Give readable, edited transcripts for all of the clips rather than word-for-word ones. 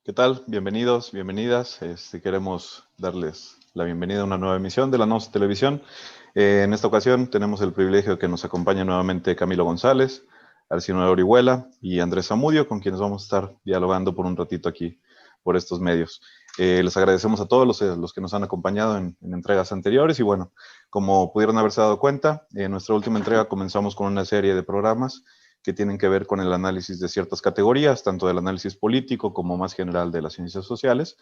¿Qué tal? Bienvenidos, bienvenidas. Queremos darles la bienvenida a una nueva emisión de la NOS Televisión. En esta ocasión tenemos el privilegio de que nos acompañe nuevamente Camilo González, Alcino Orihuela y Andrés Zamudio, con quienes vamos a estar dialogando por un ratito aquí por estos medios. Les agradecemos a todos los que nos han acompañado en entregas anteriores y bueno, como pudieron haberse dado cuenta, en nuestra última entrega comenzamos con una serie de programas que tienen que ver con el análisis de ciertas categorías, tanto del análisis político como más general de las ciencias sociales,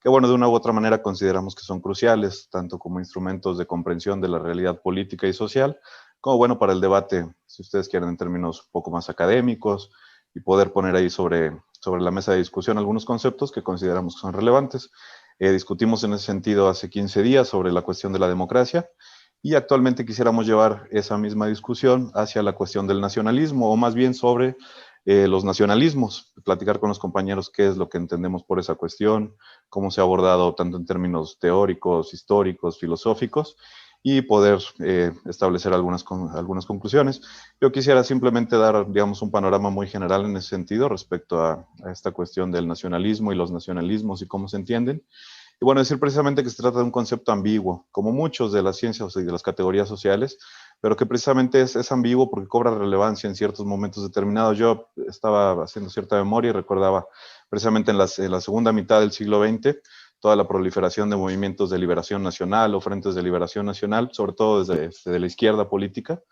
que bueno, de una u otra manera consideramos que son cruciales, tanto como instrumentos de comprensión de la realidad política y social, como bueno para el debate, si ustedes quieren, en términos un poco más académicos, y poder poner ahí sobre la mesa de discusión algunos conceptos que consideramos que son relevantes. Discutimos en ese sentido hace 15 días sobre la cuestión de la democracia, y actualmente quisiéramos llevar esa misma discusión hacia la cuestión del nacionalismo, o más bien sobre los nacionalismos, platicar con los compañeros qué es lo que entendemos por esa cuestión, cómo se ha abordado tanto en términos teóricos, históricos, filosóficos, y poder establecer algunas conclusiones. Yo quisiera simplemente dar, digamos, un panorama muy general en ese sentido respecto a esta cuestión del nacionalismo y los nacionalismos y cómo se entienden. Y bueno, decir precisamente que se trata de un concepto ambiguo, como muchos de las ciencias y de las categorías sociales, pero que precisamente es ambiguo porque cobra relevancia en ciertos momentos determinados. Yo estaba haciendo cierta memoria y recordaba precisamente en la segunda mitad del siglo XX toda la proliferación de movimientos de liberación nacional o frentes de liberación nacional, sobre todo desde de la izquierda política.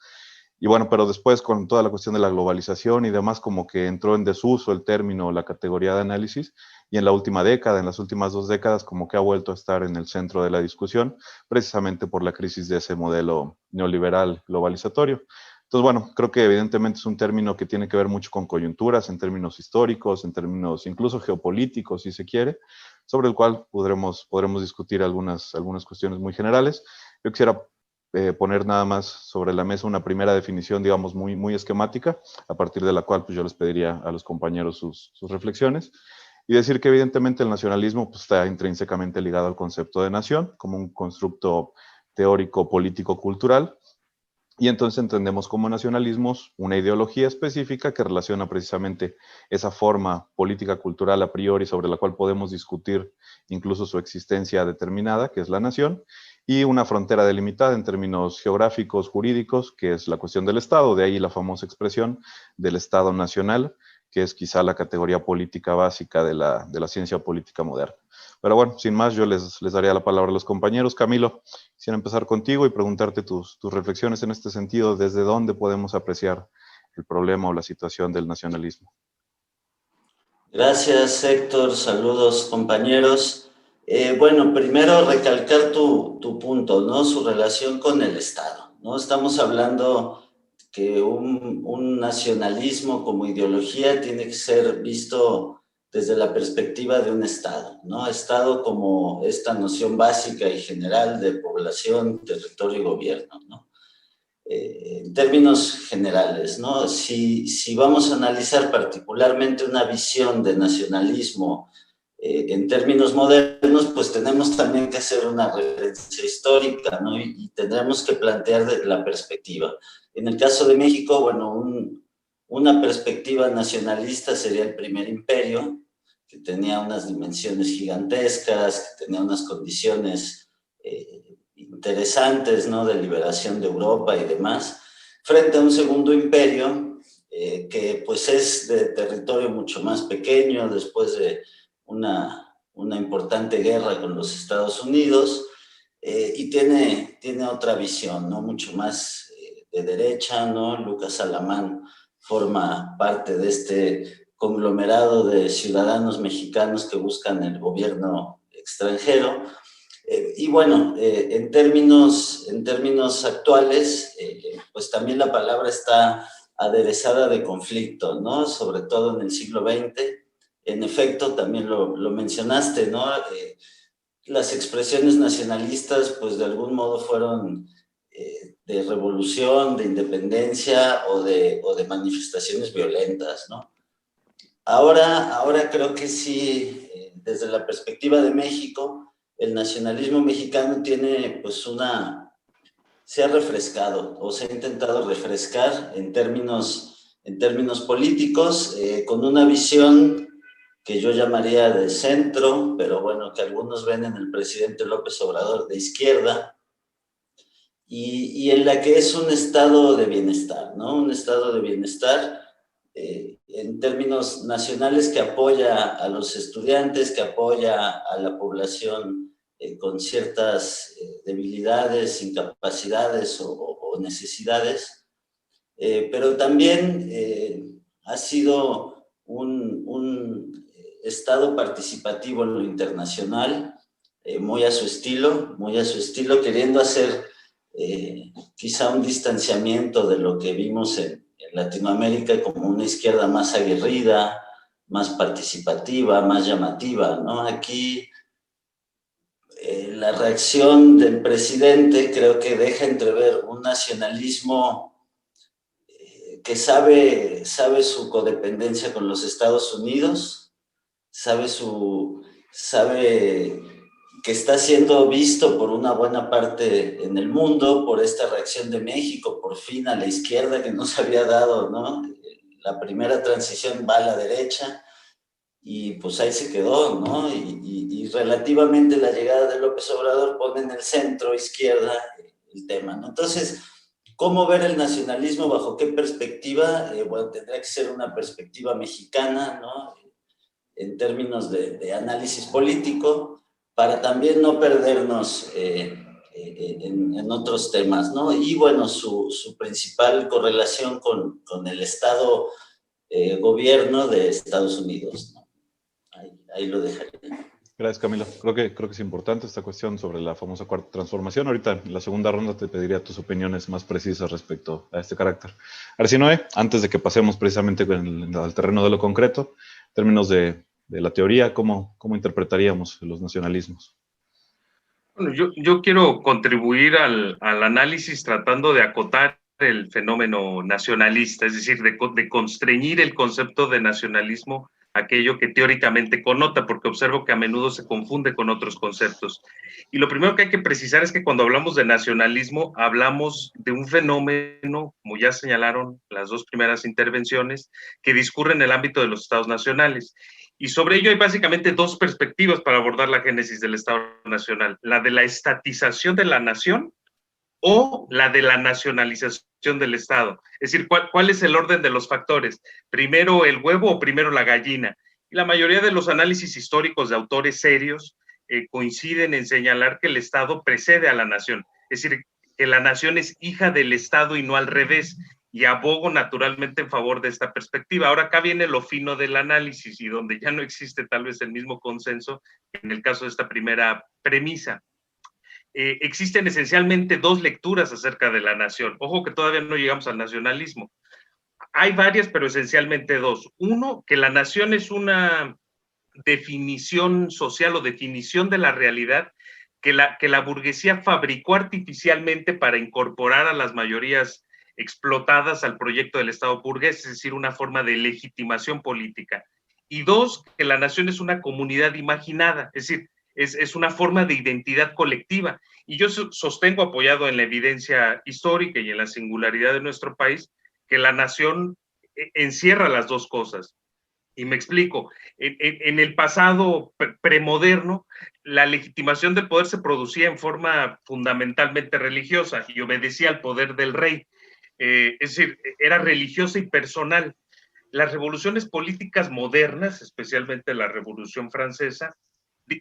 Y bueno, pero después con toda la cuestión de la globalización y demás, como que entró en desuso el término, la categoría de análisis, y en la última década, en las últimas 2 décadas, como que ha vuelto a estar en el centro de la discusión, precisamente por la crisis de ese modelo neoliberal globalizatorio. Entonces, bueno, creo que evidentemente es un término que tiene que ver mucho con coyunturas, en términos históricos, en términos incluso geopolíticos, si se quiere, sobre el cual podremos discutir algunas cuestiones muy generales. Yo quisiera poner nada más sobre la mesa una primera definición, digamos, muy esquemática, a partir de la cual pues, yo les pediría a los compañeros sus reflexiones, y decir que evidentemente el nacionalismo pues, está intrínsecamente ligado al concepto de nación, como un constructo teórico, político, cultural, y entonces entendemos como nacionalismos una ideología específica que relaciona precisamente esa forma política cultural a priori sobre la cual podemos discutir incluso su existencia determinada, que es la nación, y una frontera delimitada en términos geográficos, jurídicos, que es la cuestión del Estado, de ahí la famosa expresión del Estado nacional, que es quizá la categoría política básica de la ciencia política moderna. Pero bueno, sin más, yo les daría la palabra a los compañeros. Camilo, quisiera empezar contigo y preguntarte tus reflexiones en este sentido, desde dónde podemos apreciar el problema o la situación del nacionalismo. Gracias, Héctor. Saludos, compañeros. Bueno, primero recalcar tu punto, ¿no? Su relación con el Estado, ¿no? Estamos hablando que un nacionalismo como ideología tiene que ser visto desde la perspectiva de un Estado, ¿no? Estado como esta noción básica y general de población, territorio y gobierno, ¿no? En términos generales, ¿no? Si vamos a analizar particularmente una visión de nacionalismo en términos modernos, pues tenemos también que hacer una referencia histórica, ¿no? Y tendremos que plantear la perspectiva. En el caso de México, bueno, una perspectiva nacionalista sería el primer imperio, que tenía unas dimensiones gigantescas, que tenía unas condiciones interesantes, ¿no? De liberación de Europa y demás, frente a un segundo imperio que pues es de territorio mucho más pequeño después de una importante guerra con los Estados Unidos y tiene otra visión, ¿no? Mucho más de derecha, ¿no? Lucas Alamán forma parte de este conglomerado de ciudadanos mexicanos que buscan el gobierno extranjero. Y bueno, en términos actuales, pues también la palabra está aderezada de conflicto, ¿no? Sobre todo en el siglo XX. En efecto, también lo mencionaste, ¿no? Las expresiones nacionalistas, pues de algún modo fueron de revolución, de independencia o de manifestaciones violentas, ¿no? Ahora creo que sí, desde la perspectiva de México, el nacionalismo mexicano tiene pues se ha refrescado o se ha intentado refrescar en términos políticos con una visión que yo llamaría de centro, pero bueno, que algunos ven en el presidente López Obrador de izquierda, y en la que es un estado de bienestar, ¿no? Un estado de bienestar en términos nacionales que apoya a los estudiantes, que apoya a la población con ciertas debilidades, incapacidades o necesidades, pero también ha sido un estado participativo en lo internacional, muy a su estilo, queriendo hacer quizá un distanciamiento de lo que vimos en Latinoamérica como una izquierda más aguerrida, más participativa, más llamativa, ¿no? Aquí la reacción del presidente creo que deja entrever un nacionalismo que sabe su codependencia con los Estados Unidos, sabe que está siendo visto por una buena parte en el mundo, por esta reacción de México, por fin a la izquierda que no se había dado, ¿no? La primera transición va a la derecha y pues ahí se quedó, ¿no? Y relativamente la llegada de López Obrador pone en el centro izquierda el tema, ¿no? Entonces, ¿cómo ver el nacionalismo? ¿Bajo qué perspectiva? Bueno, tendría que ser una perspectiva mexicana, ¿no? En términos de análisis político, para también no perdernos en otros temas, ¿no? Y bueno, su principal correlación con el Estado gobierno de Estados Unidos, ¿no? Ahí lo dejaría. Gracias, Camilo. Creo que es importante esta cuestión sobre la famosa cuarta transformación. Ahorita en la segunda ronda te pediría tus opiniones más precisas respecto a este carácter. Arsinoe, antes de que pasemos precisamente al terreno de lo concreto, en términos de la teoría, ¿cómo interpretaríamos los nacionalismos? Bueno, yo quiero contribuir al análisis tratando de acotar el fenómeno nacionalista, es decir, de constreñir el concepto de nacionalismo a aquello que teóricamente connota, porque observo que a menudo se confunde con otros conceptos. Y lo primero que hay que precisar es que cuando hablamos de nacionalismo, hablamos de un fenómeno, como ya señalaron las dos primeras intervenciones, que discurre en el ámbito de los estados nacionales. Y sobre ello hay básicamente dos perspectivas para abordar la génesis del Estado Nacional: la de la estatización de la nación o la de la nacionalización del Estado. Es decir, ¿cuál es el orden de los factores? ¿Primero el huevo o primero la gallina? Y la mayoría de los análisis históricos de autores serios coinciden en señalar que el Estado precede a la nación. Es decir, que la nación es hija del Estado y no al revés. Y abogo naturalmente en favor de esta perspectiva. Ahora acá viene lo fino del análisis y donde ya no existe tal vez el mismo consenso en el caso de esta primera premisa. Existen esencialmente dos lecturas acerca de la nación. Ojo que todavía no llegamos al nacionalismo. Hay varias, pero esencialmente dos. Uno, que la nación es una definición social o definición de la realidad que la burguesía fabricó artificialmente para incorporar a las mayorías explotadas al proyecto del Estado burgués, es decir, una forma de legitimación política. Y dos, que la nación es una comunidad imaginada, es decir, es una forma de identidad colectiva. Y yo sostengo, apoyado en la evidencia histórica y en la singularidad de nuestro país, que la nación encierra las dos cosas. Y me explico, en el pasado premoderno, la legitimación del poder se producía en forma fundamentalmente religiosa y obedecía al poder del rey. Es decir, era religiosa y personal. Las revoluciones políticas modernas, especialmente la Revolución Francesa,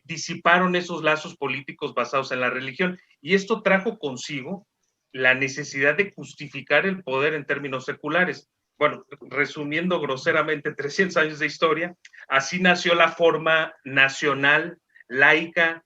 disiparon esos lazos políticos basados en la religión, y esto trajo consigo la necesidad de justificar el poder en términos seculares. Bueno, resumiendo groseramente 300 años de historia, así nació la forma nacional, laica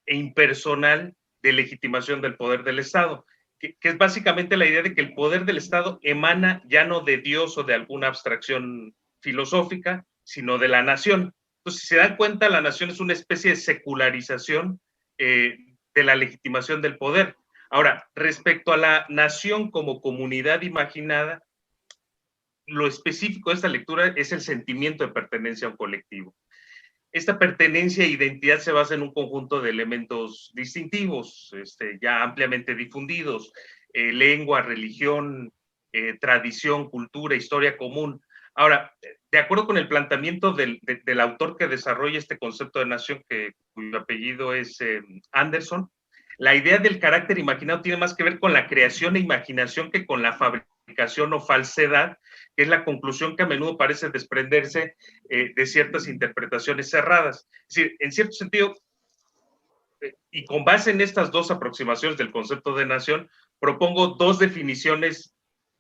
e impersonal de legitimación del poder del Estado, que es básicamente la idea de que el poder del Estado emana ya no de Dios o de alguna abstracción filosófica, sino de la nación. Entonces, si se dan cuenta, la nación es una especie de secularización de la legitimación del poder. Ahora, respecto a la nación como comunidad imaginada, lo específico de esta lectura es el sentimiento de pertenencia a un colectivo. Esta pertenencia e identidad se basa en un conjunto de elementos distintivos, ya ampliamente difundidos: lengua, religión, tradición, cultura, historia común. Ahora, de acuerdo con el planteamiento del autor que desarrolla este concepto de nación, cuyo apellido es Anderson, la idea del carácter imaginado tiene más que ver con la creación e imaginación que con la fabricación o falsedad, que es la conclusión que a menudo parece desprenderse de ciertas interpretaciones cerradas. Es decir, en cierto sentido, y con base en estas dos aproximaciones del concepto de nación, propongo dos definiciones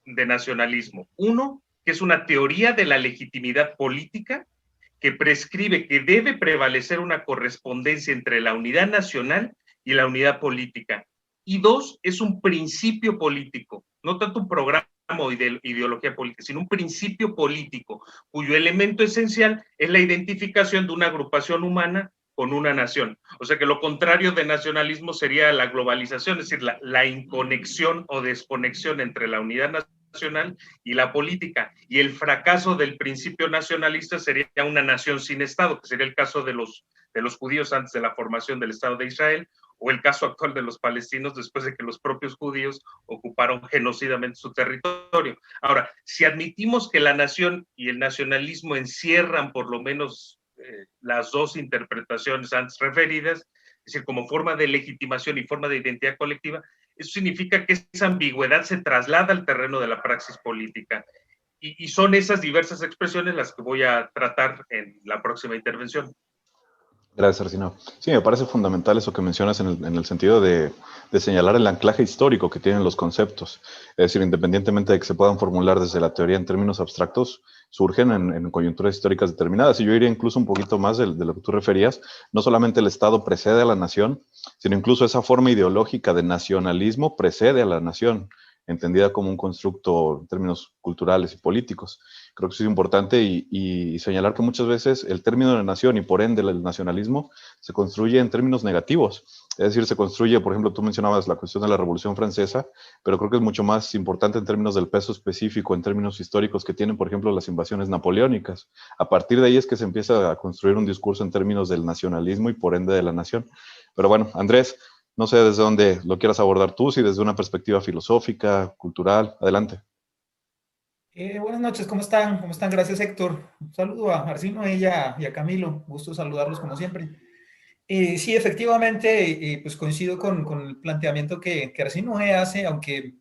de nacionalismo. Uno, que es una teoría de la legitimidad política que prescribe que debe prevalecer una correspondencia entre la unidad nacional y la unidad política. Y dos, es un principio político, no tanto un programa o ideología política, sino un principio político, cuyo elemento esencial es la identificación de una agrupación humana con una nación. O sea que lo contrario de nacionalismo sería la globalización, es decir, la inconexión o desconexión entre la unidad nacional y la política. Y el fracaso del principio nacionalista sería una nación sin Estado, que sería el caso de los judíos antes de la formación del Estado de Israel, o el caso actual de los palestinos después de que los propios judíos ocuparon genocidamente su territorio. Ahora, si admitimos que la nación y el nacionalismo encierran por lo menos las dos interpretaciones antes referidas, es decir, como forma de legitimación y forma de identidad colectiva, eso significa que esa ambigüedad se traslada al terreno de la praxis política. Y son esas diversas expresiones las que voy a tratar en la próxima intervención. Gracias, Arcino. Sí, me parece fundamental eso que mencionas en el sentido de señalar el anclaje histórico que tienen los conceptos. Es decir, independientemente de que se puedan formular desde la teoría en términos abstractos, surgen en coyunturas históricas determinadas. Y yo iría incluso un poquito más de lo que tú referías. No solamente el Estado precede a la nación, sino incluso esa forma ideológica de nacionalismo precede a la nación, entendida como un constructo en términos culturales y políticos. Creo que eso es importante y señalar que muchas veces el término de nación y por ende el nacionalismo se construye en términos negativos. Es decir, se construye, por ejemplo, tú mencionabas la cuestión de la Revolución Francesa, pero creo que es mucho más importante en términos del peso específico, en términos históricos que tienen, por ejemplo, las invasiones napoleónicas. A partir de ahí es que se empieza a construir un discurso en términos del nacionalismo y por ende de la nación. Pero bueno, Andrés, no sé desde dónde lo quieras abordar tú, si desde una perspectiva filosófica, cultural, adelante. Buenas noches, ¿cómo están? ¿Cómo están? Gracias, Héctor. Un saludo a Arcino y a Camilo. Gusto saludarlos como siempre. Sí, efectivamente, pues coincido con el planteamiento que Arcino hace, aunque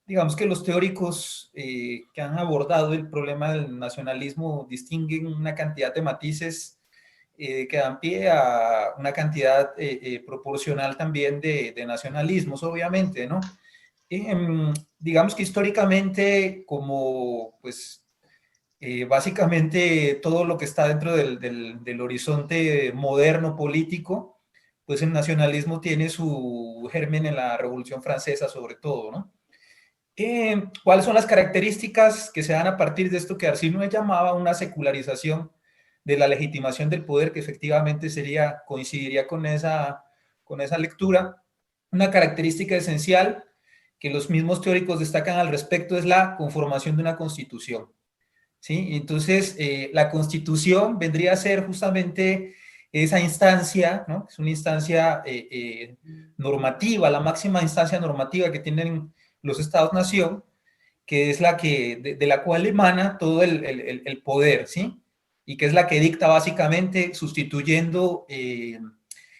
digamos que los teóricos que han abordado el problema del nacionalismo distinguen una cantidad de matices que dan pie a una cantidad proporcional también de nacionalismos, obviamente, ¿no? Digamos que históricamente, como pues básicamente todo lo que está dentro del horizonte moderno político, pues el nacionalismo tiene su germen en la Revolución Francesa sobre todo, ¿no? ¿Cuáles son las características que se dan a partir de esto que Arcino llamaba una secularización de la legitimación del poder, que efectivamente coincidiría con esa lectura? Una característica esencial que los mismos teóricos destacan al respecto es la conformación de una constitución, ¿sí? Entonces, la constitución vendría a ser justamente esa instancia, ¿no? Es una instancia normativa, la máxima instancia normativa que tienen los estados-nación, que es la que, de la cual emana todo el poder, ¿sí? Y que es la que dicta básicamente sustituyendo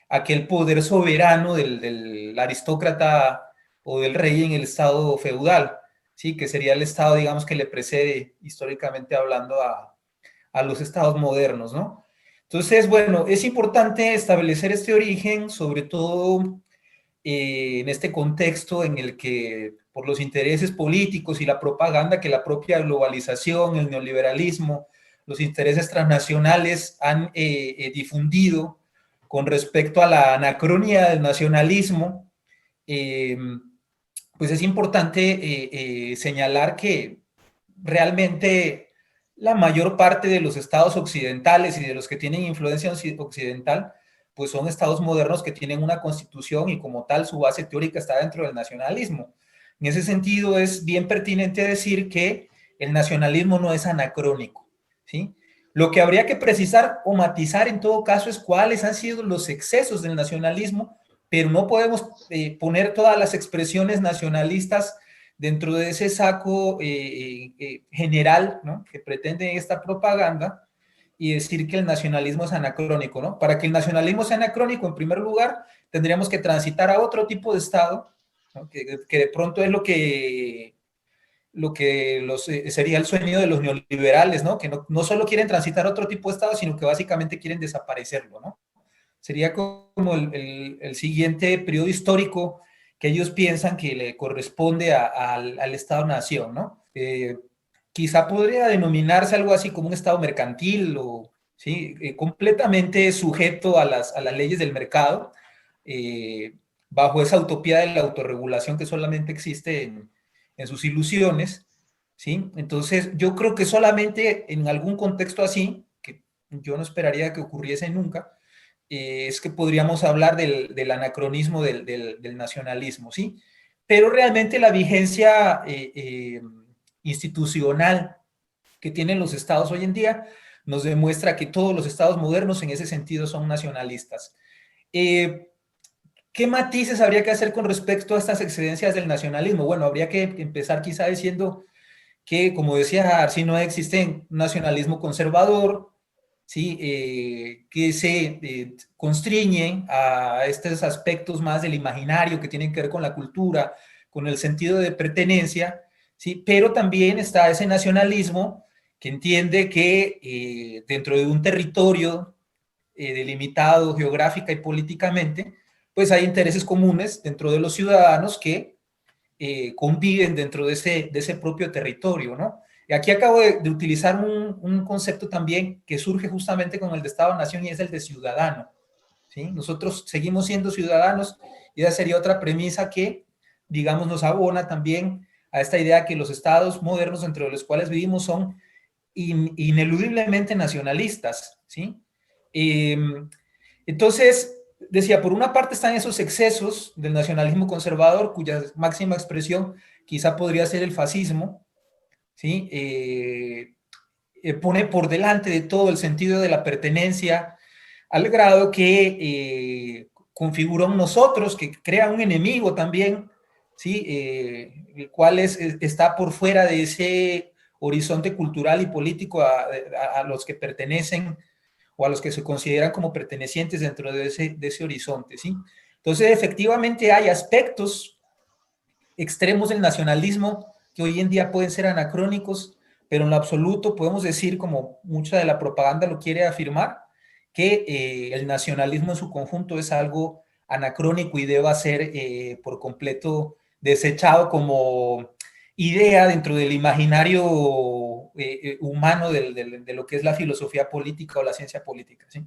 aquel poder soberano del aristócrata o del rey en el estado feudal, ¿sí? Que sería el estado, digamos, que le precede históricamente hablando a los estados modernos, ¿no? Entonces, bueno, es importante establecer este origen, sobre todo en este contexto en el que por los intereses políticos y la propaganda que la propia globalización, el neoliberalismo, los intereses transnacionales han difundido con respecto a la anacronía del nacionalismo, pues es importante señalar que realmente la mayor parte de los estados occidentales y de los que tienen influencia occidental, pues son estados modernos que tienen una constitución y como tal su base teórica está dentro del nacionalismo. En ese sentido es bien pertinente decir que el nacionalismo no es anacrónico, ¿sí? Lo que habría que precisar o matizar en todo caso es cuáles han sido los excesos del nacionalismo, pero no podemos poner todas las expresiones nacionalistas dentro de ese saco general, ¿no?, que pretende esta propaganda, y decir que el nacionalismo es anacrónico, ¿no? Para que el nacionalismo sea anacrónico, en primer lugar, tendríamos que transitar a otro tipo de Estado, ¿no?, que de pronto es lo que sería el sueño de los neoliberales, ¿no?, que no solo quieren transitar a otro tipo de Estado, sino que básicamente quieren desaparecerlo, ¿no? Sería como el siguiente periodo histórico que ellos piensan que le corresponde al Estado-nación, ¿no? Quizá podría denominarse algo así como un Estado mercantil, o ¿sí?, completamente sujeto a las leyes del mercado, bajo esa utopía de la autorregulación que solamente existe en sus ilusiones, ¿sí? Entonces, yo creo que solamente en algún contexto así, que yo no esperaría que ocurriese nunca, es que podríamos hablar del anacronismo del nacionalismo, ¿sí? Pero realmente la vigencia institucional que tienen los estados hoy en día nos demuestra que todos los estados modernos en ese sentido son nacionalistas. ¿Qué matices habría que hacer con respecto a estas excedencias del nacionalismo? Bueno, habría que empezar quizá diciendo que, como decía Arsi, no existe un nacionalismo conservador, ¿sí?, que se constriñe a estos aspectos más del imaginario que tienen que ver con la cultura, con el sentido de pertenencia, ¿sí? Pero también está ese nacionalismo que entiende que dentro de un territorio delimitado geográfica y políticamente, pues hay intereses comunes dentro de los ciudadanos que conviven dentro de ese propio territorio, ¿no? Y aquí acabo de utilizar un concepto también que surge justamente con el de Estado-Nación, y es el de ciudadano, ¿sí? Nosotros seguimos siendo ciudadanos, y esa sería otra premisa que, digamos, nos abona también a esta idea que los estados modernos entre los cuales vivimos son ineludiblemente nacionalistas, ¿sí? Entonces, decía, por una parte están esos excesos del nacionalismo conservador, cuya máxima expresión quizá podría ser el fascismo, ¿sí? Pone por delante de todo el sentido de la pertenencia, al grado que configura un nosotros, que crea un enemigo también, ¿sí? El cual está por fuera de ese horizonte cultural y político a los que pertenecen, o a los que se consideran como pertenecientes dentro de ese horizonte, ¿sí? Entonces, efectivamente hay aspectos extremos del nacionalismo que hoy en día pueden ser anacrónicos, pero en lo absoluto podemos decir, como mucha de la propaganda lo quiere afirmar, que el nacionalismo en su conjunto es algo anacrónico y deba ser por completo desechado como idea dentro del imaginario humano de lo que es la filosofía política o la ciencia política, ¿sí?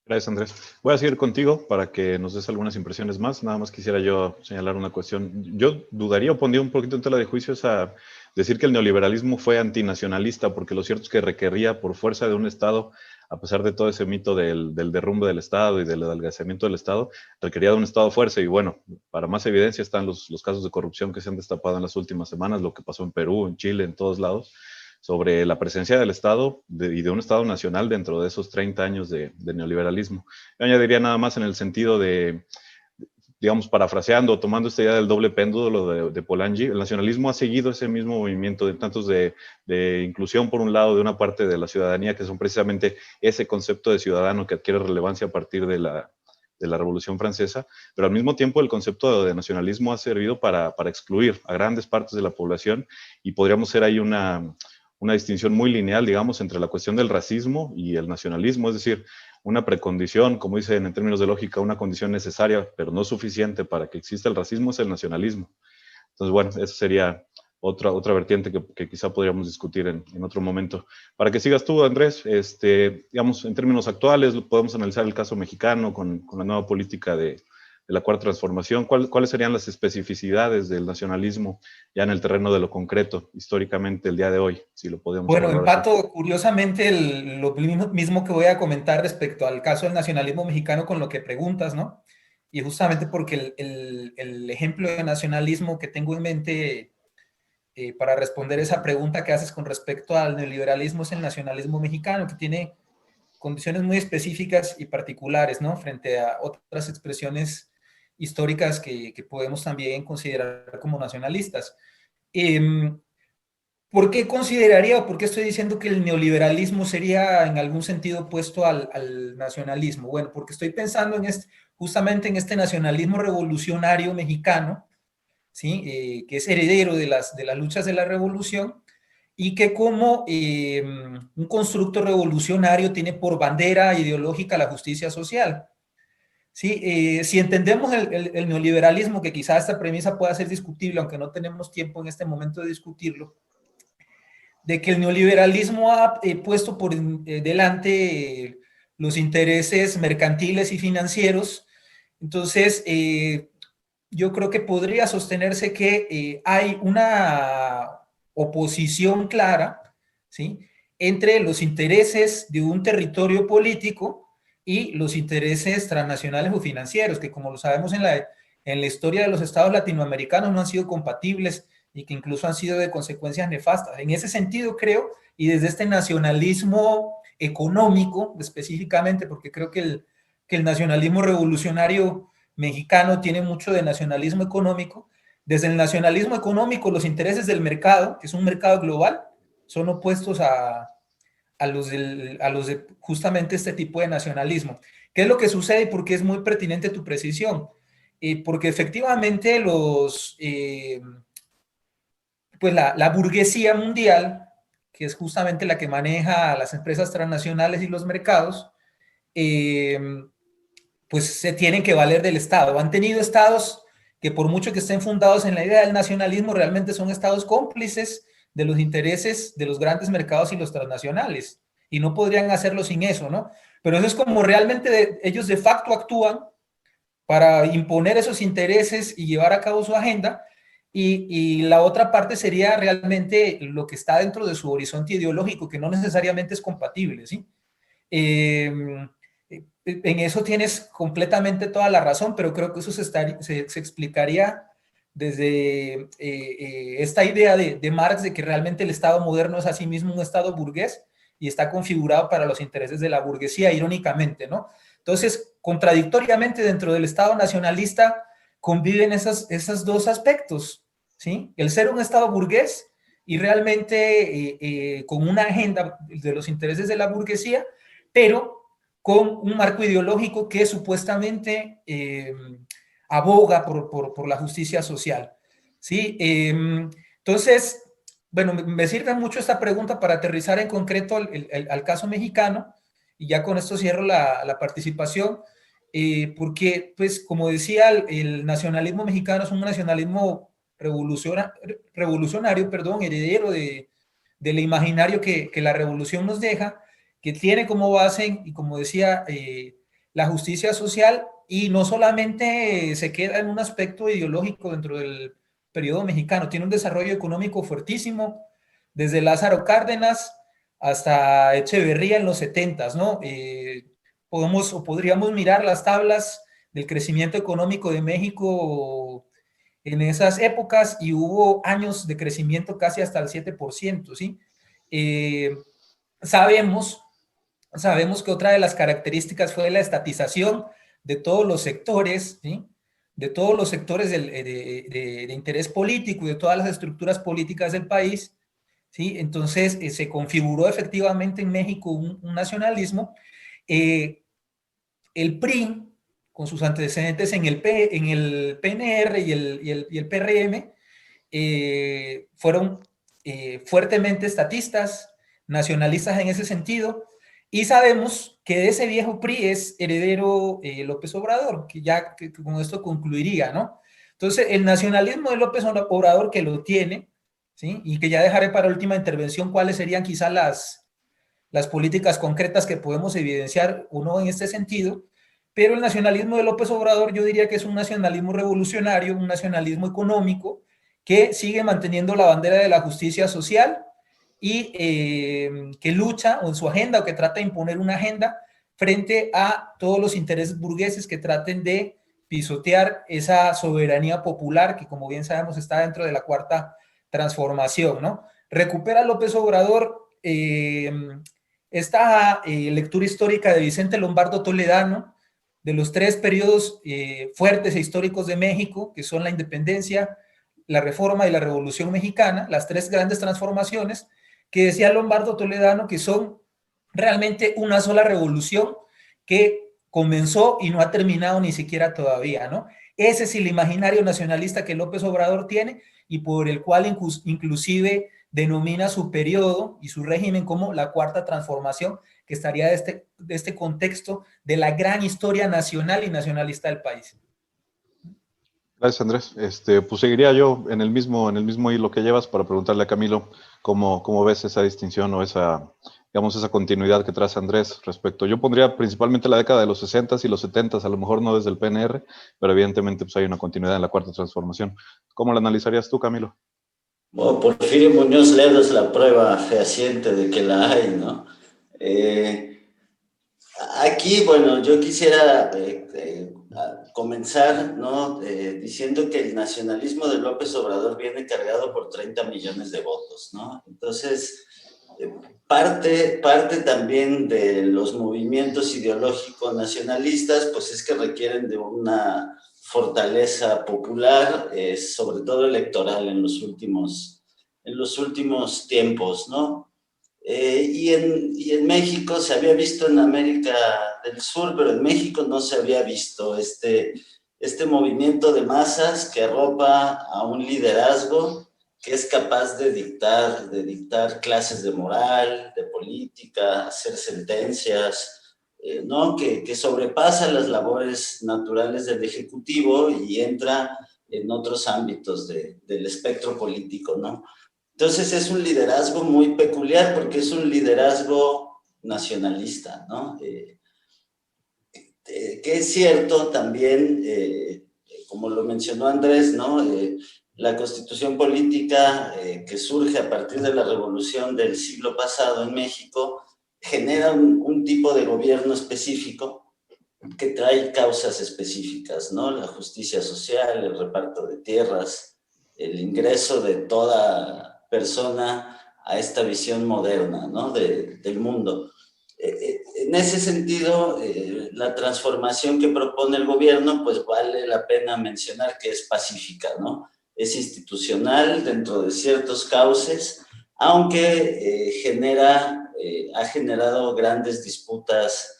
Gracias, Andrés. Voy a seguir contigo para que nos des algunas impresiones más. Nada más quisiera yo señalar una cuestión. Yo dudaría o pondría un poquito en tela de juicio esa decir que el neoliberalismo fue antinacionalista, porque lo cierto es que requería por fuerza de un Estado, a pesar de todo ese mito del derrumbe del Estado y del adelgazamiento del Estado, requería de un Estado fuerza. Y bueno, para más evidencia están los casos de corrupción que se han destapado en las últimas semanas, lo que pasó en Perú, en Chile, en todos lados, sobre la presencia del Estado y de un Estado nacional dentro de esos 30 años de neoliberalismo. Yo añadiría nada más en el sentido de, digamos, parafraseando, tomando esta idea del doble péndulo de Polanyi, el nacionalismo ha seguido ese mismo movimiento de tantos de inclusión, por un lado, de una parte de la ciudadanía, que son precisamente ese concepto de ciudadano que adquiere relevancia a partir de la Revolución Francesa, pero al mismo tiempo el concepto de nacionalismo ha servido para excluir a grandes partes de la población, y podríamos ser ahí una distinción muy lineal, digamos, entre la cuestión del racismo y el nacionalismo, es decir, una precondición, como dicen en términos de lógica, una condición necesaria, pero no suficiente para que exista el racismo, es el nacionalismo. Entonces, bueno, esa sería otra vertiente que quizá podríamos discutir en otro momento. Para que sigas tú, Andrés, digamos, en términos actuales, podemos analizar el caso mexicano con la nueva política de la Cuarta Transformación. ¿Cuáles serían las especificidades del nacionalismo ya en el terreno de lo concreto, históricamente, el día de hoy, si lo podemos Bueno, evaluar así? empato curiosamente lo mismo que voy a comentar respecto al caso del nacionalismo mexicano con lo que preguntas, ¿no? Y justamente porque el ejemplo de nacionalismo que tengo en mente para responder esa pregunta que haces con respecto al neoliberalismo es el nacionalismo mexicano, que tiene condiciones muy específicas y particulares, ¿no? Frente a otras expresiones históricas que podemos también considerar como nacionalistas. ¿Por qué consideraría o por qué estoy diciendo que el neoliberalismo sería en algún sentido opuesto al nacionalismo? Bueno, porque estoy pensando justamente en este nacionalismo revolucionario mexicano, ¿sí? Que es heredero de las luchas de la revolución y que como un constructo revolucionario tiene por bandera ideológica la justicia social. ¿Sí? Si entendemos el neoliberalismo, que quizá esta premisa pueda ser discutible, aunque no tenemos tiempo en este momento de discutirlo, de que el neoliberalismo ha puesto por delante los intereses mercantiles y financieros, entonces yo creo que podría sostenerse que hay una oposición clara, ¿sí?, entre los intereses de un territorio político y los intereses transnacionales o financieros, que como lo sabemos en la historia de los estados latinoamericanos no han sido compatibles y que incluso han sido de consecuencias nefastas. En ese sentido creo, y desde este nacionalismo económico específicamente, porque creo que el nacionalismo revolucionario mexicano tiene mucho de nacionalismo económico, desde el nacionalismo económico los intereses del mercado, que es un mercado global, son opuestos a los de justamente este tipo de nacionalismo. ¿Qué es lo que sucede y por qué es muy pertinente tu precisión? Porque efectivamente pues la burguesía mundial, que es justamente la que maneja las empresas transnacionales y los mercados, pues se tienen que valer del Estado. Han tenido estados que por mucho que estén fundados en la idea del nacionalismo, realmente son estados cómplices de los intereses de los grandes mercados y los transnacionales, y no podrían hacerlo sin eso, ¿no? Pero eso es como realmente ellos de facto actúan para imponer esos intereses y llevar a cabo su agenda, y la otra parte sería realmente lo que está dentro de su horizonte ideológico, que no necesariamente es compatible, ¿sí? En eso tienes completamente toda la razón, pero creo que eso se explicaría desde esta idea de Marx de que realmente el Estado moderno es a sí mismo un Estado burgués y está configurado para los intereses de la burguesía, irónicamente, ¿no? Entonces, contradictoriamente dentro del Estado nacionalista conviven esos dos aspectos, ¿sí? El ser un Estado burgués y realmente con una agenda de los intereses de la burguesía, pero con un marco ideológico que supuestamente aboga por la justicia social, ¿sí? Entonces, bueno, me sirve mucho esta pregunta para aterrizar en concreto al caso mexicano, y ya con esto cierro la participación, porque, pues, como decía, el nacionalismo mexicano es un nacionalismo revolucionario, perdón, heredero del imaginario que la revolución nos deja, que tiene como base, y como decía, la justicia social, y no solamente se queda en un aspecto ideológico dentro del periodo mexicano, tiene un desarrollo económico fuertísimo, desde Lázaro Cárdenas hasta Echeverría en los 70s, ¿no? Podríamos mirar las tablas del crecimiento económico de México en esas épocas, y hubo años de crecimiento casi hasta el 7%, ¿sí? Sabemos que otra de las características fue la estatización de todos los sectores, ¿sí?, de todos los sectores de interés político y de todas las estructuras políticas del país, ¿sí? Entonces se configuró efectivamente en México un nacionalismo. El PRI, con sus antecedentes en el PNR y el PRM, fueron fuertemente estatistas, nacionalistas en ese sentido, y sabemos que de ese viejo PRI es heredero López Obrador, que con esto concluiría, ¿no? Entonces, el nacionalismo de López Obrador, que lo tiene, ¿sí?, y que ya dejaré para última intervención cuáles serían quizás las políticas concretas que podemos evidenciar o no en este sentido, pero el nacionalismo de López Obrador yo diría que es un nacionalismo revolucionario, un nacionalismo económico, que sigue manteniendo la bandera de la justicia social y que lucha o en su agenda, o que trata de imponer una agenda frente a todos los intereses burgueses que traten de pisotear esa soberanía popular que, como bien sabemos, está dentro de la cuarta transformación, ¿no? Recupera López Obrador esta lectura histórica de Vicente Lombardo Toledano, de los tres periodos fuertes e históricos de México, que son la independencia, la Reforma y la Revolución Mexicana, las tres grandes transformaciones que decía Lombardo Toledano, que son realmente una sola revolución que comenzó y no ha terminado ni siquiera todavía, ¿no? Ese es el imaginario nacionalista que López Obrador tiene y por el cual inclusive denomina su periodo y su régimen como la Cuarta Transformación, que estaría de este contexto de la gran historia nacional y nacionalista del país. Gracias, Andrés. Pues seguiría yo en el mismo hilo que llevas para preguntarle a Camilo cómo ves esa distinción o esa continuidad que trae Andrés respecto. Yo pondría principalmente la década de los 60s y los 70s, a lo mejor no desde el PNR, pero evidentemente pues hay una continuidad en la Cuarta Transformación. ¿Cómo la analizarías tú, Camilo? Bueno, Porfirio Muñoz Ledo es la prueba fehaciente de que la hay, ¿no? Aquí, bueno, yo quisiera comenzar, ¿no? Diciendo que el nacionalismo de López Obrador viene cargado por 30 millones de votos, ¿no? Entonces, parte también de los movimientos ideológicos nacionalistas, pues es que requieren de una fortaleza popular, sobre todo electoral en los últimos tiempos, ¿no? Y en México se había visto en América del Sur, pero en México no se había visto este movimiento de masas que arropa a un liderazgo que es capaz de dictar clases de moral, de política, hacer sentencias, ¿no? Que sobrepasa las labores naturales del Ejecutivo y entra en otros ámbitos del espectro político, ¿no? Entonces es un liderazgo muy peculiar porque es un liderazgo nacionalista, ¿no? Que es cierto también, como lo mencionó Andrés, ¿no? La constitución política que surge a partir de la revolución del siglo pasado en México genera un tipo de gobierno específico que trae causas específicas, ¿no? La justicia social, el reparto de tierras, el ingreso de toda persona a esta visión moderna, ¿no? del mundo. En ese sentido, la transformación que propone el gobierno, pues vale la pena mencionar que es pacífica, ¿no? Es institucional dentro de ciertos cauces, aunque ha generado grandes disputas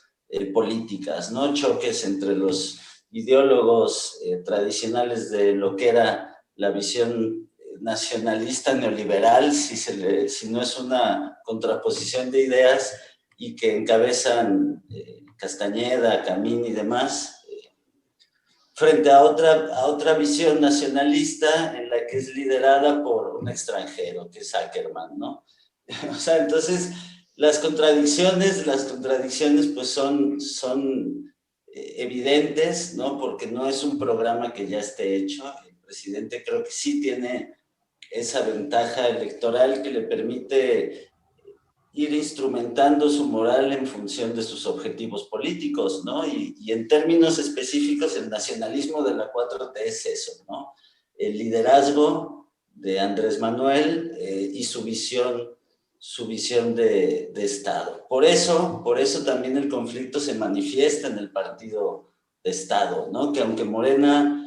políticas, ¿no? Choques entre los ideólogos tradicionales de lo que era la visión nacionalista neoliberal, si no es una contraposición de ideas, y que encabezan Castañeda, Camín y demás, frente a otra visión nacionalista en la que es liderada por un extranjero, que es Ackerman, ¿no? O sea, entonces las contradicciones pues son evidentes, ¿no? Porque no es un programa que ya esté hecho. El presidente creo que sí tiene esa ventaja electoral que le permite ir instrumentando su moral en función de sus objetivos políticos, ¿no? Y en términos específicos, el nacionalismo de la 4T es eso, ¿no? El liderazgo de Andrés Manuel y su visión de Estado. Por eso también el conflicto se manifiesta en el partido de Estado, ¿no? Que aunque Morena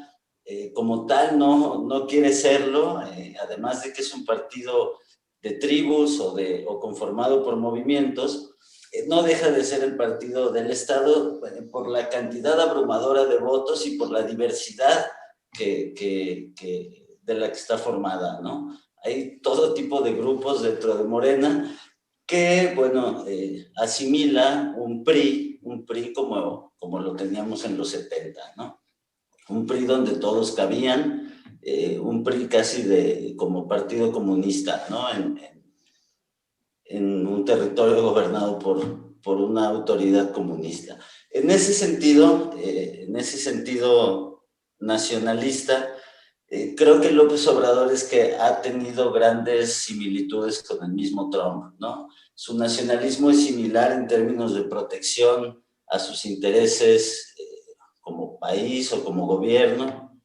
como tal no quiere serlo, además de que es un partido de tribus o conformado por movimientos, no deja de ser el partido del Estado por la cantidad abrumadora de votos y por la diversidad de la que está formada, ¿no? Hay todo tipo de grupos dentro de Morena que, bueno, asimila un PRI como lo teníamos en los 70, ¿no? Un PRI donde todos cabían, un PRI casi como partido comunista, ¿no? En un territorio gobernado por una autoridad comunista. En ese sentido nacionalista, creo que López Obrador es que ha tenido grandes similitudes con el mismo Trump, ¿no? Su nacionalismo es similar en términos de protección a sus intereses como país o como gobierno,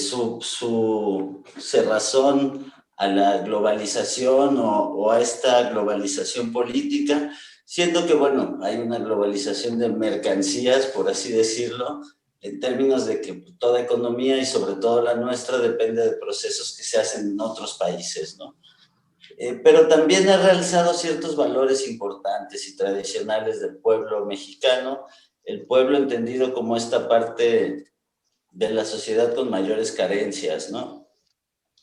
su cerrazón a la globalización o a esta globalización política, siendo que, bueno, hay una globalización de mercancías, por así decirlo, en términos de que toda economía y sobre todo la nuestra depende de procesos que se hacen en otros países, ¿no? Pero también ha realzado ciertos valores importantes y tradicionales del pueblo mexicano, el pueblo entendido como esta parte de la sociedad con mayores carencias, ¿no?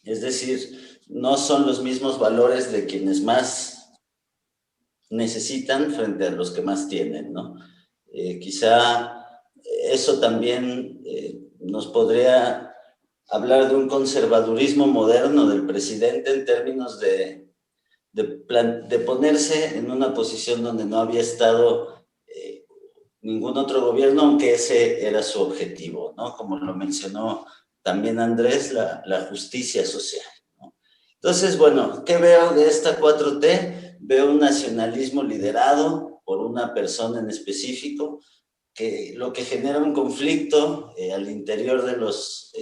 Es decir, no son los mismos valores de quienes más necesitan frente a los que más tienen, ¿no? Quizá eso también nos podría hablar de un conservadurismo moderno del presidente en términos de ponerse en una posición donde no había estado ningún otro gobierno, aunque ese era su objetivo, ¿no? Como lo mencionó también Andrés, la justicia social, ¿no? Entonces, bueno, ¿qué veo de esta 4T? Veo un nacionalismo liderado por una persona en específico, que lo que genera un conflicto al interior de los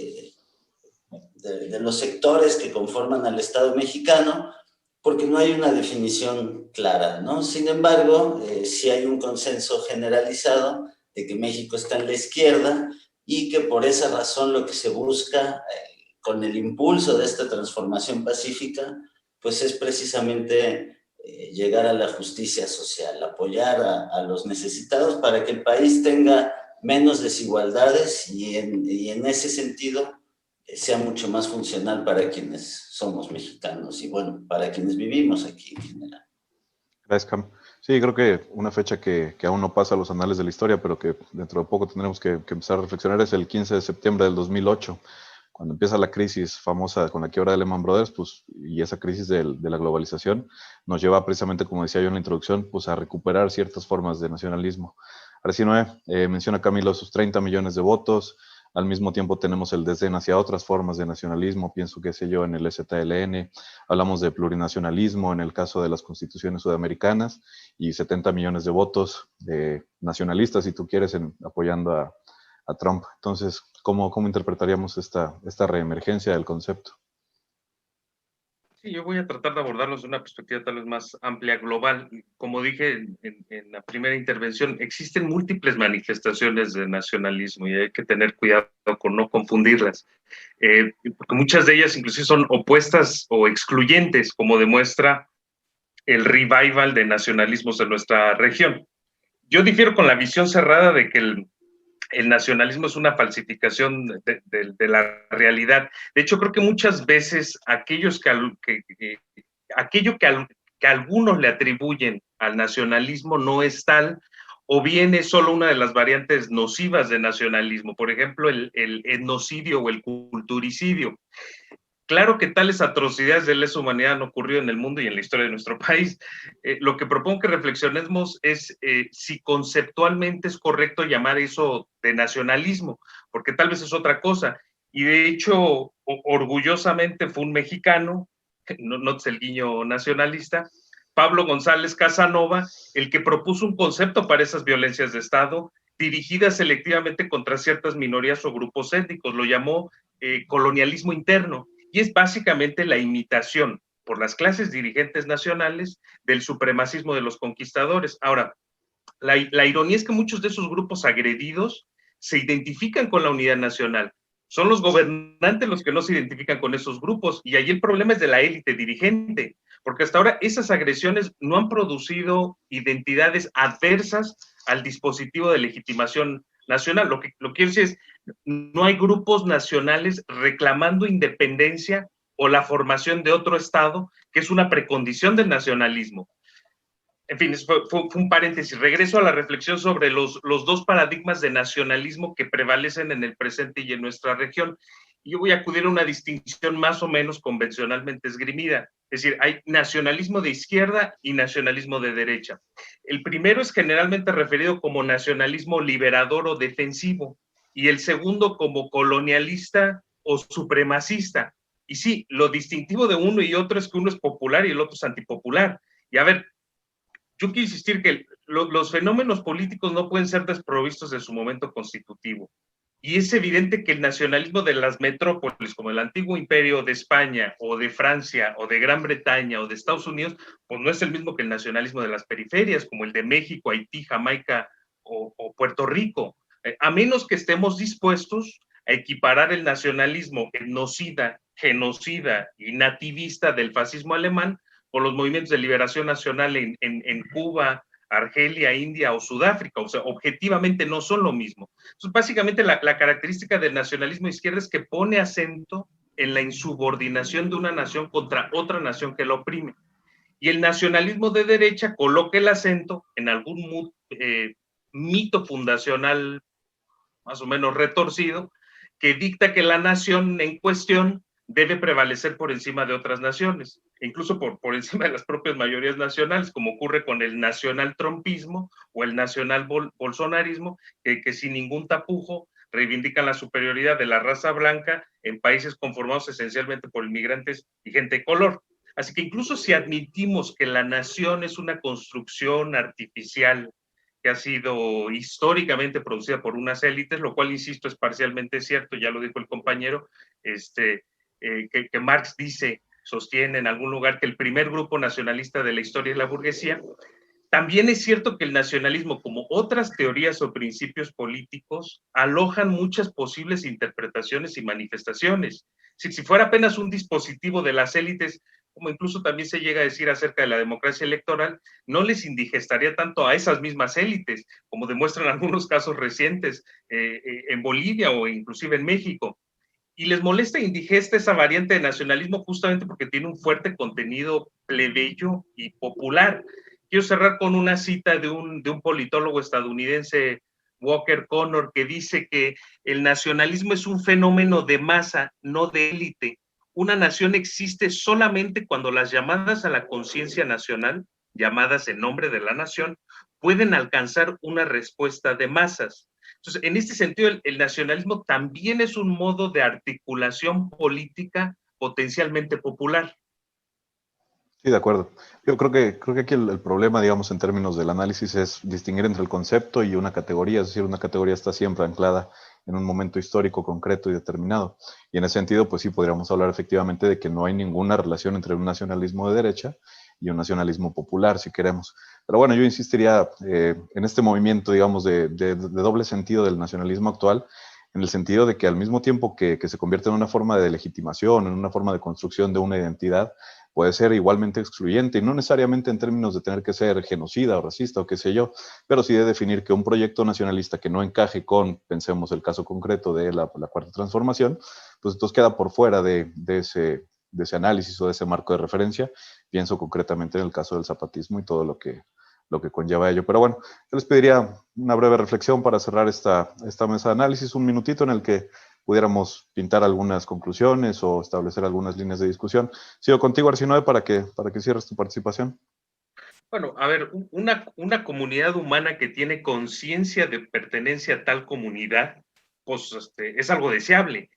sectores que conforman al Estado mexicano, porque no hay una definición clara, ¿no? Sin embargo, sí hay un consenso generalizado de que México está en la izquierda y que por esa razón lo que se busca con el impulso de esta transformación pacífica, pues es precisamente llegar a la justicia social, apoyar a los necesitados para que el país tenga menos desigualdades y en ese sentido sea mucho más funcional para quienes somos mexicanos y, bueno, para quienes vivimos aquí en general. Gracias, Cam. Sí, creo que una fecha que aún no pasa a los anales de la historia, pero que dentro de poco tendremos que empezar a reflexionar, es el 15 de septiembre del 2008, cuando empieza la crisis famosa con la quiebra de Lehman Brothers, pues, y esa crisis de la globalización nos lleva precisamente, como decía yo en la introducción, pues a recuperar ciertas formas de nacionalismo. Ahora sí, Noé, menciona Camilo sus 30 millones de votos. Al mismo tiempo tenemos el desdén hacia otras formas de nacionalismo, pienso, qué sé yo, en el EZLN, hablamos de plurinacionalismo en el caso de las constituciones sudamericanas, y 70 millones de votos de nacionalistas, si tú quieres, apoyando a Trump. Entonces, ¿cómo interpretaríamos esta reemergencia del concepto? Sí, yo voy a tratar de abordarlos de una perspectiva tal vez más amplia, global. Como dije en la primera intervención, existen múltiples manifestaciones de nacionalismo y hay que tener cuidado con no confundirlas, porque muchas de ellas inclusive son opuestas o excluyentes, como demuestra el revival de nacionalismos en nuestra región. Yo difiero con la visión cerrada de que el nacionalismo es una falsificación de la realidad. De hecho, creo que muchas veces aquello que algunos le atribuyen al nacionalismo no es tal, o bien es solo una de las variantes nocivas de nacionalismo, por ejemplo, el etnocidio o el culturicidio. Claro que tales atrocidades de lesa humanidad han ocurrido en el mundo y en la historia de nuestro país. Lo que propongo que reflexionemos es si conceptualmente es correcto llamar eso de nacionalismo, porque tal vez es otra cosa. Y de hecho, orgullosamente fue un mexicano, no es el guiño nacionalista, Pablo González Casanova, el que propuso un concepto para esas violencias de Estado dirigidas selectivamente contra ciertas minorías o grupos étnicos. Lo llamó colonialismo interno. Y es básicamente la imitación por las clases dirigentes nacionales del supremacismo de los conquistadores. Ahora, la ironía es que muchos de esos grupos agredidos se identifican con la unidad nacional. Son los gobernantes los que no se identifican con esos grupos, y ahí el problema es de la élite dirigente, porque hasta ahora esas agresiones no han producido identidades adversas al dispositivo de legitimación nacional. Lo que quiero decir es, no hay grupos nacionales reclamando independencia o la formación de otro Estado, que es una precondición del nacionalismo. En fin, fue un paréntesis. Regreso a la reflexión sobre los dos paradigmas de nacionalismo que prevalecen en el presente y en nuestra región. Y yo voy a acudir a una distinción más o menos convencionalmente esgrimida. Es decir, hay nacionalismo de izquierda y nacionalismo de derecha. El primero es generalmente referido como nacionalismo liberador o defensivo, y el segundo como colonialista o supremacista. Y sí, lo distintivo de uno y otro es que uno es popular y el otro es antipopular. Y a ver, yo quiero insistir que los fenómenos políticos no pueden ser desprovistos de su momento constitutivo. Y es evidente que el nacionalismo de las metrópolis, como el antiguo imperio de España, o de Francia, o de Gran Bretaña, o de Estados Unidos, pues no es el mismo que el nacionalismo de las periferias, como el de México, Haití, Jamaica o Puerto Rico. a menos que estemos dispuestos a equiparar el nacionalismo etnocida, genocida y nativista del fascismo alemán con los movimientos de liberación nacional en Cuba, Argelia, India o Sudáfrica. O sea, objetivamente no son lo mismo. Entonces, básicamente la característica del nacionalismo de izquierda es que pone acento en la insubordinación de una nación contra otra nación que la oprime. Y el nacionalismo de derecha coloca el acento en algún mito fundacional más o menos retorcido, que dicta que la nación en cuestión debe prevalecer por encima de otras naciones, incluso por encima de las propias mayorías nacionales, como ocurre con el nacional trumpismo o el nacional bolsonarismo, que sin ningún tapujo reivindican la superioridad de la raza blanca en países conformados esencialmente por inmigrantes y gente de color. Así que incluso si admitimos que la nación es una construcción artificial que ha sido históricamente producida por unas élites, lo cual, insisto, es parcialmente cierto, ya lo dijo el compañero, que Marx sostiene en algún lugar que el primer grupo nacionalista de la historia es la burguesía. También es cierto que el nacionalismo, como otras teorías o principios políticos, alojan muchas posibles interpretaciones y manifestaciones. Si fuera apenas un dispositivo de las élites, como incluso también se llega a decir acerca de la democracia electoral, no les indigestaría tanto a esas mismas élites, como demuestran algunos casos recientes en Bolivia o inclusive en México. Y les molesta e indigesta esa variante de nacionalismo justamente porque tiene un fuerte contenido plebeyo y popular. Quiero cerrar con una cita de un politólogo estadounidense, Walker Connor, que dice que el nacionalismo es un fenómeno de masa, no de élite. Una nación existe solamente cuando las llamadas a la conciencia nacional, llamadas en nombre de la nación, pueden alcanzar una respuesta de masas. Entonces, en este sentido, el nacionalismo también es un modo de articulación política potencialmente popular. Sí, de acuerdo. Yo creo que aquí el problema, digamos, en términos del análisis es distinguir entre el concepto y una categoría, es decir, una categoría está siempre anclada en un momento histórico concreto y determinado. Y en ese sentido, pues sí, podríamos hablar efectivamente de que no hay ninguna relación entre un nacionalismo de derecha y un nacionalismo popular, si queremos. Pero bueno, yo insistiría en este movimiento, digamos, de doble sentido del nacionalismo actual, en el sentido de que al mismo tiempo que se convierte en una forma de legitimación, en una forma de construcción de una identidad, puede ser igualmente excluyente, y no necesariamente en términos de tener que ser genocida o racista o qué sé yo, pero sí de definir que un proyecto nacionalista que no encaje con, pensemos el caso concreto de la Cuarta Transformación, pues entonces queda por fuera de ese análisis o de ese marco de referencia. Pienso concretamente en el caso del zapatismo y todo lo que conlleva ello. Pero bueno, yo les pediría una breve reflexión para cerrar esta mesa de análisis, un minutito en el que pudiéramos pintar algunas conclusiones o establecer algunas líneas de discusión. Sigo contigo, Arsinoe, para que cierres tu participación. Bueno, a ver, una comunidad humana que tiene conciencia de pertenencia a tal comunidad, pues es algo deseable.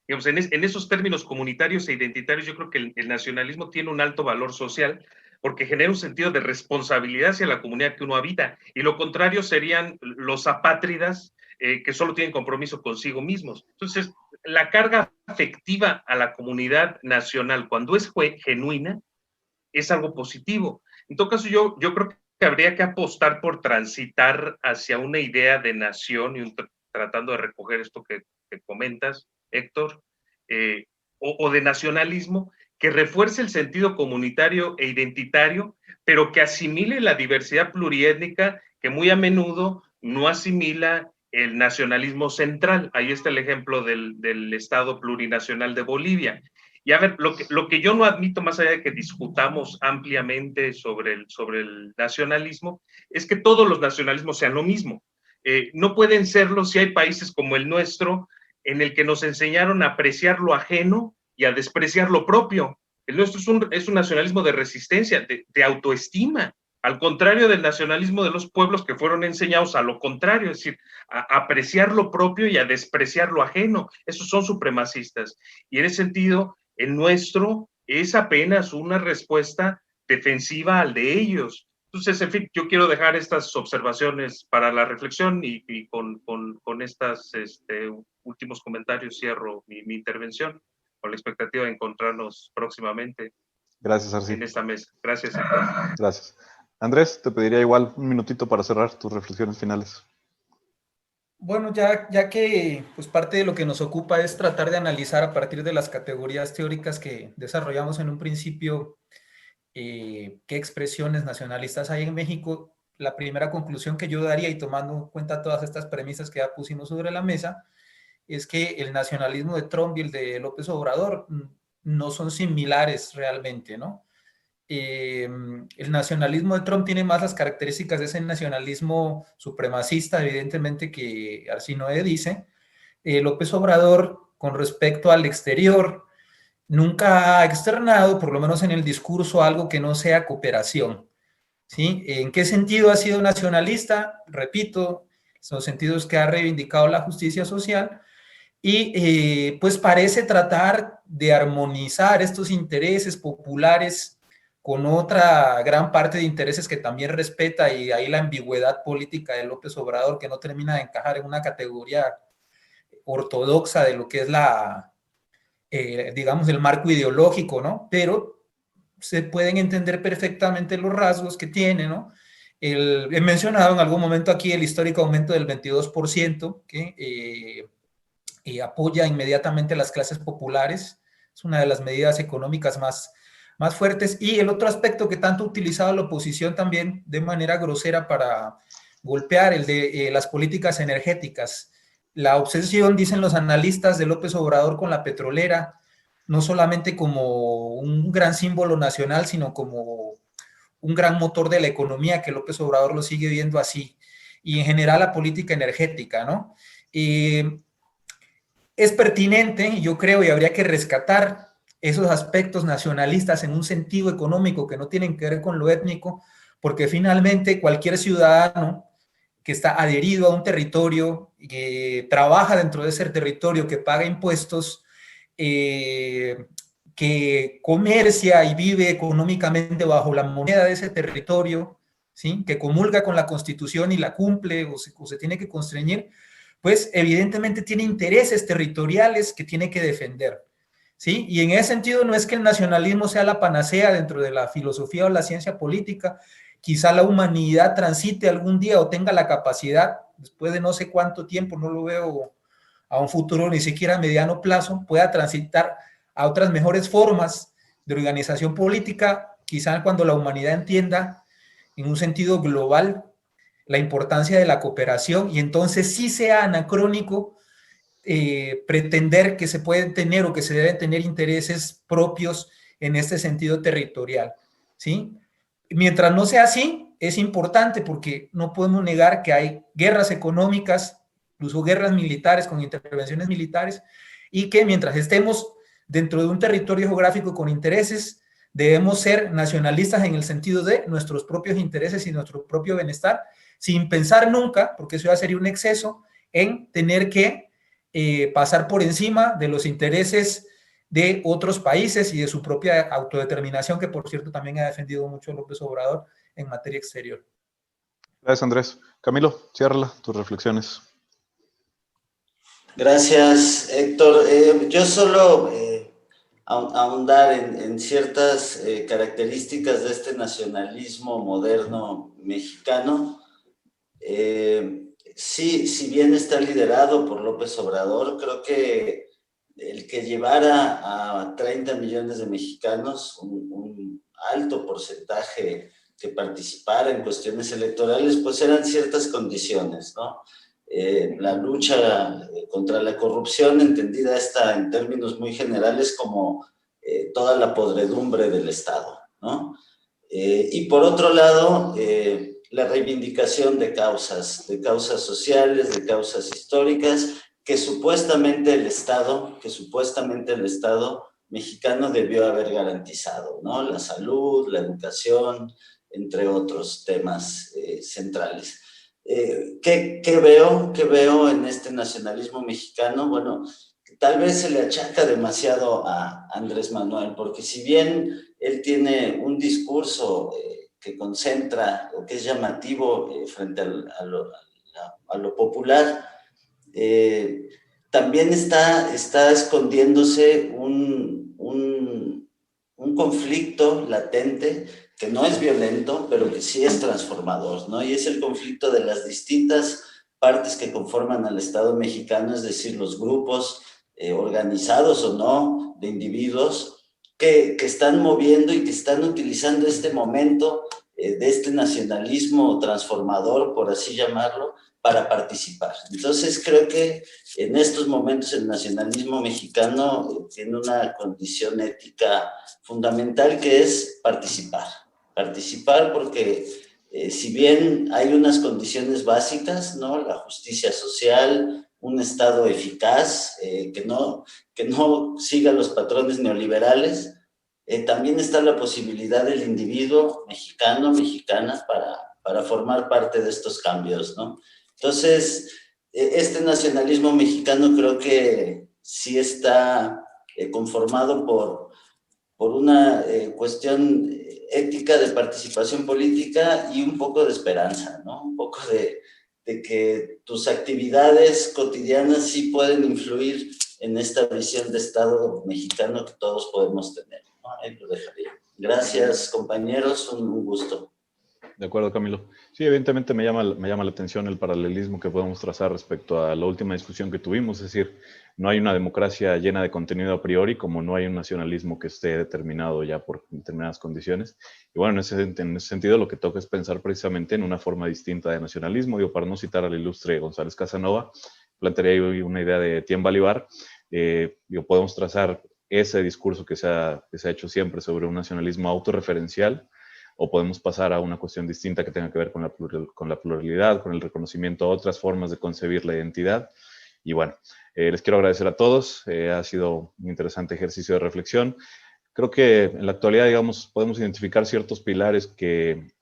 Digamos, en esos términos comunitarios e identitarios, yo creo que el nacionalismo tiene un alto valor social porque genera un sentido de responsabilidad hacia la comunidad que uno habita, y lo contrario serían los apátridas que solo tienen compromiso consigo mismos. Entonces, la carga afectiva a la comunidad nacional, cuando es genuina, es algo positivo. En todo caso, yo creo que habría que apostar por transitar hacia una idea de nación, y tratando de recoger esto que comentas, Héctor, o de nacionalismo, que refuerce el sentido comunitario e identitario, pero que asimile la diversidad pluriétnica que muy a menudo no asimila el nacionalismo central. Ahí está el ejemplo del Estado plurinacional de Bolivia. Y a ver, lo que yo no admito, más allá de que discutamos ampliamente sobre el nacionalismo, es que todos los nacionalismos sean lo mismo. No pueden serlo si hay países como el nuestro, en el que nos enseñaron a apreciar lo ajeno y a despreciar lo propio. El nuestro es un nacionalismo de resistencia, de autoestima, al contrario del nacionalismo de los pueblos que fueron enseñados a lo contrario, es decir, a apreciar lo propio y a despreciar lo ajeno. Esos son supremacistas. Y en ese sentido, el nuestro es apenas una respuesta defensiva al de ellos. Entonces, en fin, yo quiero dejar estas observaciones para la reflexión, y con estos últimos comentarios cierro mi intervención, con la expectativa de encontrarnos próximamente. Gracias, Arsi. En esta mesa. Gracias, Héctor. Gracias. Andrés, te pediría igual un minutito para cerrar tus reflexiones finales. Bueno, ya que pues parte de lo que nos ocupa es tratar de analizar a partir de las categorías teóricas que desarrollamos en un principio, qué expresiones nacionalistas hay en México, la primera conclusión que yo daría, y tomando en cuenta todas estas premisas que ya pusimos sobre la mesa, es que el nacionalismo de Trump y el de López Obrador no son similares realmente, ¿no? El nacionalismo de Trump tiene más las características de ese nacionalismo supremacista, evidentemente, que Arsinoe dice. López Obrador, con respecto al exterior, nunca ha externado, por lo menos en el discurso, algo que no sea cooperación, ¿sí? ¿En qué sentido ha sido nacionalista? Repito, son sentidos que ha reivindicado la justicia social y pues parece tratar de armonizar estos intereses populares con otra gran parte de intereses que también respeta, y ahí la ambigüedad política de López Obrador, que no termina de encajar en una categoría ortodoxa de lo que es digamos, el marco ideológico, ¿no? Pero se pueden entender perfectamente los rasgos que tiene, ¿no? He mencionado en algún momento aquí el histórico aumento del 22%, que apoya inmediatamente a las clases populares. Es una de las medidas económicas más fuertes. Y el otro aspecto que tanto ha utilizado la oposición también de manera grosera para golpear, el de las políticas energéticas. La obsesión, dicen los analistas, de López Obrador con la petrolera, no solamente como un gran símbolo nacional, sino como un gran motor de la economía, que López Obrador lo sigue viendo así. Y en general la política energética, ¿no? Es pertinente, yo creo, y habría que rescatar esos aspectos nacionalistas en un sentido económico que no tienen que ver con lo étnico, porque finalmente cualquier ciudadano que está adherido a un territorio, que trabaja dentro de ese territorio, que paga impuestos, que comercia y vive económicamente bajo la moneda de ese territorio, ¿sí? Que comulga con la Constitución y la cumple o se tiene que constreñir, pues evidentemente tiene intereses territoriales que tiene que defender, ¿sí? Y en ese sentido no es que el nacionalismo sea la panacea dentro de la filosofía o la ciencia política. Quizá la humanidad transite algún día o tenga la capacidad, después de no sé cuánto tiempo, no lo veo a un futuro ni siquiera a mediano plazo, pueda transitar a otras mejores formas de organización política, quizá cuando la humanidad entienda en un sentido global la importancia de la cooperación, y entonces sí sea anacrónico pretender que se pueden tener o que se deben tener intereses propios en este sentido territorial, ¿sí? Mientras no sea así, es importante, porque no podemos negar que hay guerras económicas, incluso guerras militares con intervenciones militares, y que mientras estemos dentro de un territorio geográfico con intereses, debemos ser nacionalistas en el sentido de nuestros propios intereses y nuestro propio bienestar, sin pensar nunca, porque eso ya sería un exceso, en tener que pasar por encima de los intereses de otros países y de su propia autodeterminación, que por cierto también ha defendido mucho López Obrador en materia exterior. Gracias, Andrés. Camilo, ciérrala tus reflexiones. Gracias, Héctor. Yo solo ahondar en ciertas características de este nacionalismo moderno mexicano. Sí, si bien está liderado por López Obrador, creo que el que llevara a 30 millones de mexicanos, un alto porcentaje que participara en cuestiones electorales, pues eran ciertas condiciones, ¿no? La lucha contra la corrupción, entendida esta en términos muy generales como toda la podredumbre del Estado, ¿no? Y por otro lado, la reivindicación de causas sociales, de causas históricas, que supuestamente el Estado mexicano debió haber garantizado, ¿no? La salud, la educación, entre otros temas centrales. ¿Qué veo en este nacionalismo mexicano? Bueno, tal vez se le achaca demasiado a Andrés Manuel, porque si bien él tiene un discurso que concentra o que es llamativo frente a lo popular, también está escondiéndose un conflicto latente que no es violento, pero que sí es transformador, ¿no? Y es el conflicto de las distintas partes que conforman al Estado mexicano, es decir, los grupos organizados o no de individuos que están moviendo y que están utilizando este momento de este nacionalismo transformador, por así llamarlo, para participar. Entonces creo que en estos momentos el nacionalismo mexicano tiene una condición ética fundamental, que es participar. Participar porque si bien hay unas condiciones básicas, ¿no? La justicia social, un Estado eficaz, que no siga los patrones neoliberales, también está la posibilidad del individuo mexicano, mexicana, para formar parte de estos cambios, ¿no? Entonces, este nacionalismo mexicano creo que sí está conformado por una cuestión ética de participación política y un poco de esperanza, ¿no? Un poco de que tus actividades cotidianas sí pueden influir en esta visión de Estado mexicano que todos podemos tener, ¿no? Ahí lo dejaría. Gracias, compañeros, un gusto. De acuerdo, Camilo. Sí, evidentemente me llama la atención el paralelismo que podemos trazar respecto a la última discusión que tuvimos, es decir, no hay una democracia llena de contenido a priori, como no hay un nacionalismo que esté determinado ya por determinadas condiciones. Y bueno, en ese sentido lo que toca es pensar precisamente en una forma distinta de nacionalismo. Digo, para no citar al ilustre González Casanova, plantearía hoy una idea de Etienne Balibar. Podemos trazar ese discurso que se ha hecho siempre sobre un nacionalismo autorreferencial, o podemos pasar a una cuestión distinta que tenga que ver con la pluralidad, con el reconocimiento a otras formas de concebir la identidad. Y bueno, les quiero agradecer a todos. Ha sido un interesante ejercicio de reflexión. Creo que en la actualidad, digamos, podemos identificar ciertos pilares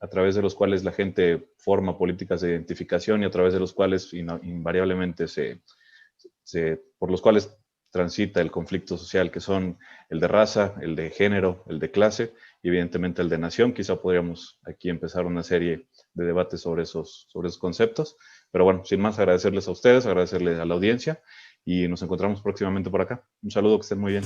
a través de los cuales la gente forma políticas de identificación y a través de los cuales invariablemente por los cuales transita el conflicto social, que son el de raza, el de género, el de clase y evidentemente el de nación. Quizá podríamos aquí empezar una serie de debates sobre esos conceptos. Pero bueno, sin más, agradecerles a ustedes, agradecerles a la audiencia y nos encontramos próximamente por acá. Un saludo, que estén muy bien.